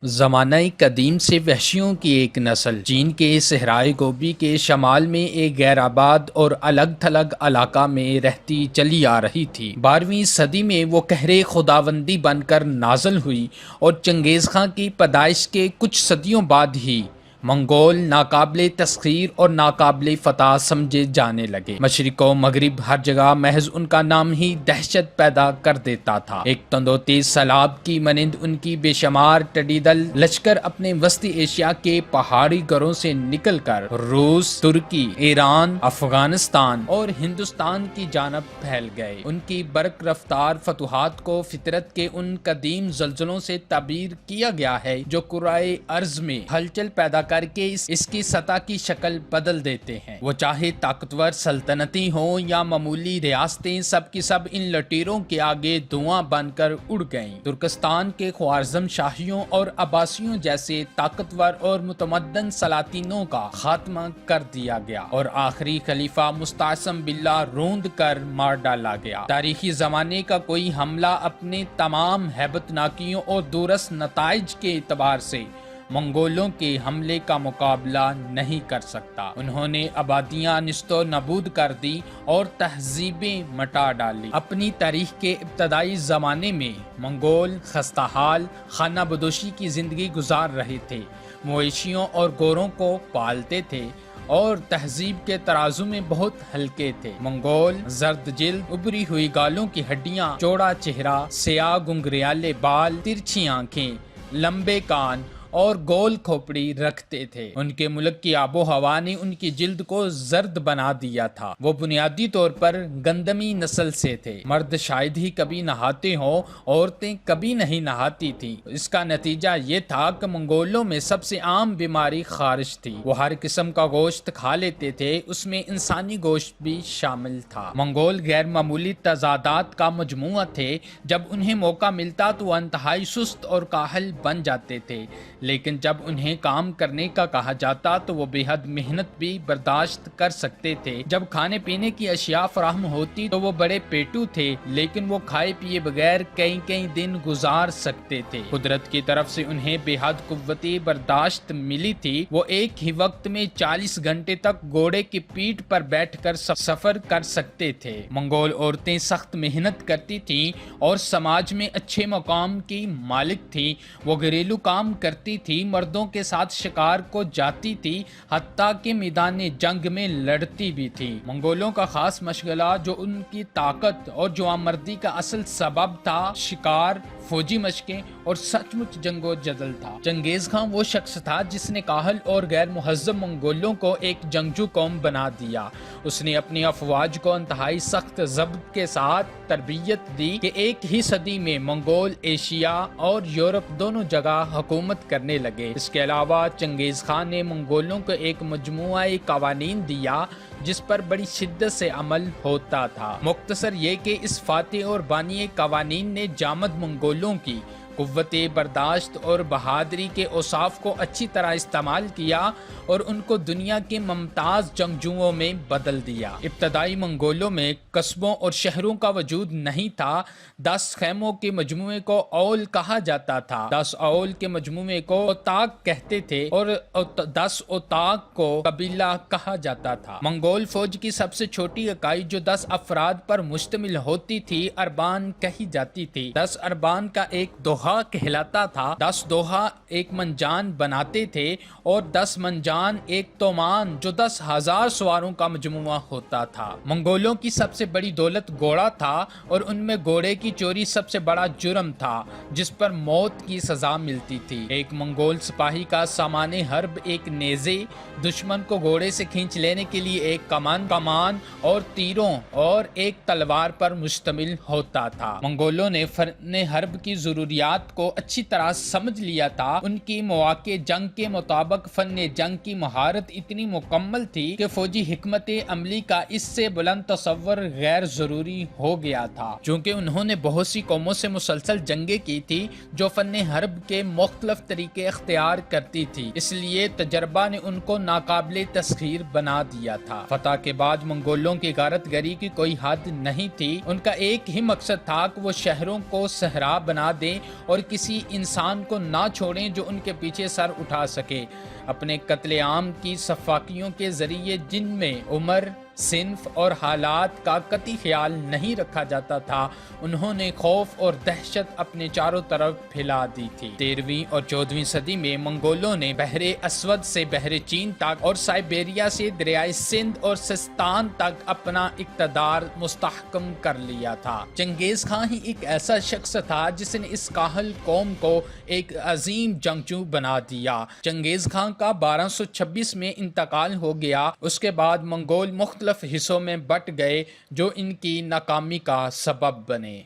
زمانہ قدیم سے وحشیوں کی ایک نسل چین کے صحرائے گوبی کے شمال میں ایک غیر آباد اور الگ تھلگ علاقہ میں رہتی چلی آ رہی تھی۔ 12ویں صدی میں وہ قہر خداوندی بن کر نازل ہوئی اور چنگیز خان کی پیدائش کے کچھ صدیوں بعد ہی منگول ناقابل تسخیر اور ناقابل فتح سمجھے جانے لگے۔ مشرق و مغرب ہر جگہ محض ان کا نام ہی دہشت پیدا کر دیتا تھا۔ ایک تند و تیز سیلاب کی مانند ان کی بے شمار ٹڈی دل لشکر اپنے وسطی ایشیا کے پہاڑی گروں سے نکل کر روس، ترکی، ایران، افغانستان اور ہندوستان کی جانب پھیل گئے۔ ان کی برق رفتار فتوحات کو فطرت کے ان قدیم زلزلوں سے تعبیر کیا گیا ہے جو کرۂ ارض میں ہلچل پیدا کر کے اس کی سطح کی شکل بدل دیتے ہیں۔ وہ چاہے طاقتور سلطنتیں ہوں یا معمولی ریاستیں، سب کی سب ان لٹیروں کے آگے دھواں بن کر اڑ گئیں۔ ترکستان کے خوارزم شاہیوں اور عباسیوں جیسے طاقتور اور متمدن سلاطینوں کا خاتمہ کر دیا گیا اور آخری خلیفہ مستعصم باللہ روند کر مار ڈالا گیا۔ تاریخی زمانے کا کوئی حملہ اپنے تمام ہیبت ناکیوں اور دورس نتائج کے اعتبار سے منگولوں کے حملے کا مقابلہ نہیں کر سکتا۔ انہوں نے آبادیاں نیست و نابود کر دی اور تہذیبیں مٹا ڈالی۔ اپنی تاریخ کے ابتدائی زمانے میں منگول خستہ حال خانہ بدوشی کی زندگی گزار رہے تھے، مویشیوں اور گوروں کو پالتے تھے اور تہذیب کے ترازو میں بہت ہلکے تھے۔ منگول زرد جلد، ابری ہوئی گالوں کی ہڈیاں، چوڑا چہرہ، سیاہ گنگریالے بال، ترچھی آنکھیں، لمبے کان اور گول کھوپڑی رکھتے تھے۔ ان کے ملک کی آب و ہوا نے ان کی جلد کو زرد بنا دیا تھا۔ وہ بنیادی طور پر گندمی نسل سے تھے۔ مرد شاید ہی کبھی نہاتے ہوں، عورتیں کبھی نہیں نہاتی تھیں۔ اس کا نتیجہ یہ تھا کہ منگولوں میں سب سے عام بیماری خارش تھی۔ وہ ہر قسم کا گوشت کھا لیتے تھے، اس میں انسانی گوشت بھی شامل تھا۔ منگول غیر معمولی تضادات کا مجموعہ تھے۔ جب انہیں موقع ملتا تو وہ انتہائی سست اور کاہل بن جاتے تھے، لیکن جب انہیں کام کرنے کا کہا جاتا تو وہ بے حد محنت بھی برداشت کر سکتے تھے۔ جب کھانے پینے کی اشیاء فراہم ہوتی تو وہ بڑے پیٹو تھے، لیکن وہ کھائے پیے بغیر کئی دن گزار سکتے تھے۔ قدرت کی طرف سے انہیں بے حد قوت برداشت ملی تھی۔ وہ ایک ہی وقت میں 40 گھنٹے تک گھوڑے کی پیٹھ پر بیٹھ کر سفر کر سکتے تھے۔ منگول عورتیں سخت محنت کرتی تھیں اور سماج میں اچھے مقام کی مالک تھیں۔ وہ گھریلو کام کرتی تھی، مردوں کے ساتھ شکار کو جاتی تھی، حتیٰ کہ میدان جنگ میں لڑتی بھی تھی۔ منگولوں کا خاص مشغلہ جو ان کی طاقت اور جوانمردی کا اصل سبب تھا، شکار، فوجی مشقیں اور سچ مچ جنگ و جدل تھا۔ چنگیز خان وہ شخص تھا جس نے کاہل اور غیر مہذب منگولوں کو ایک جنگجو قوم بنا دیا۔ اس نے اپنی افواج کو انتہائی سخت ضبط کے ساتھ تربیت دی کہ ایک ہی صدی میں منگول ایشیا اور یورپ دونوں جگہ حکومت کرنے لگے۔ اس کے علاوہ چنگیز خان نے منگولوں کو ایک مجموعہ قوانین دیا جس پر بڑی شدت سے عمل ہوتا تھا۔ مختصر یہ کہ اس فاتح اور بانی قوانین نے جامد منگولوں کی قوت برداشت اور بہادری کے اوصاف کو اچھی طرح استعمال کیا اور ان کو دنیا کے ممتاز جنگجوؤں میں بدل دیا۔ ابتدائی منگولوں میں قصبوں اور شہروں کا وجود نہیں تھا۔ 10 خیموں کے مجموعے کو اول کہا جاتا تھا۔ 10 اول کے مجموعے کو اوتاق کہتے تھے اور 10 اوتاق کو قبیلہ کہا جاتا تھا۔ منگول فوج کی سب سے چھوٹی اکائی جو 10 افراد پر مشتمل ہوتی تھی، اربان کہی جاتی تھی۔ 10 اربان کا ایک دوحہ کہلاتا تھا۔ 10 دوحہ ایک منجان بناتے تھے اور 10 منجان ایک تومان جو 10,000 سواروں کا مجموعہ ہوتا تھا۔ منگولوں کی سب سے بڑی دولت گھوڑا تھا اور ان میں گھوڑے کی چوری سب سے بڑا جرم تھا جس پر موت کی سزا ملتی تھی۔ ایک منگول سپاہی کا سامان حرب ایک نیزے، دشمن کو گھوڑے سے کھینچ لینے کے لیے ایک کمان اور تیروں اور ایک تلوار پر مشتمل ہوتا تھا۔ منگولوں نے فن حرب کی ضروریات کو اچھی طرح سمجھ لیا تھا۔ ان کی مواقع جنگ کے مطابق فن جنگ کی مہارت اتنی مکمل تھی کہ فوجی حکمت عملی کا اس سے بلند تصور غیر ضروری ہو گیا تھا۔ چونکہ انہوں نے بہت سی قوموں سے مسلسل جنگیں کی تھی جو فن حرب کے مختلف طریقے اختیار کرتی تھی، اس لیے تجربہ نے ان کو ناقابل تسخیر بنا دیا تھا۔ فتح کے بعد منگولوں کی غارت گری کی کوئی حد نہیں تھی۔ ان کا ایک ہی مقصد تھا کہ وہ شہروں کو صحرا بنا دیں اور کسی انسان کو نہ چھوڑیں جو ان کے پیچھے سر اٹھا سکے۔ اپنے قتل عام کی صفاقیوں کے ذریعے جن میں عمر، صنف اور حالات کا قطعی خیال نہیں رکھا جاتا تھا، انہوں نے خوف اور دہشت اپنے چاروں طرف پھیلا دی تھی۔ 13ویں اور 14ویں صدی میں منگولوں نے بحر اسود سے بحر چین تک اور سائبیریا سے دریائے سندھ اور سستان تک اپنا اقتدار مستحکم کر لیا تھا۔ چنگیز خان ہی ایک ایسا شخص تھا جس نے اس کاہل قوم کو ایک عظیم جنگجو بنا دیا۔ چنگیز خان کا 1226 میں انتقال ہو گیا۔ اس کے بعد منگول مختلف حصوں میں بٹ گئے جو ان کی ناکامی کا سبب بنے۔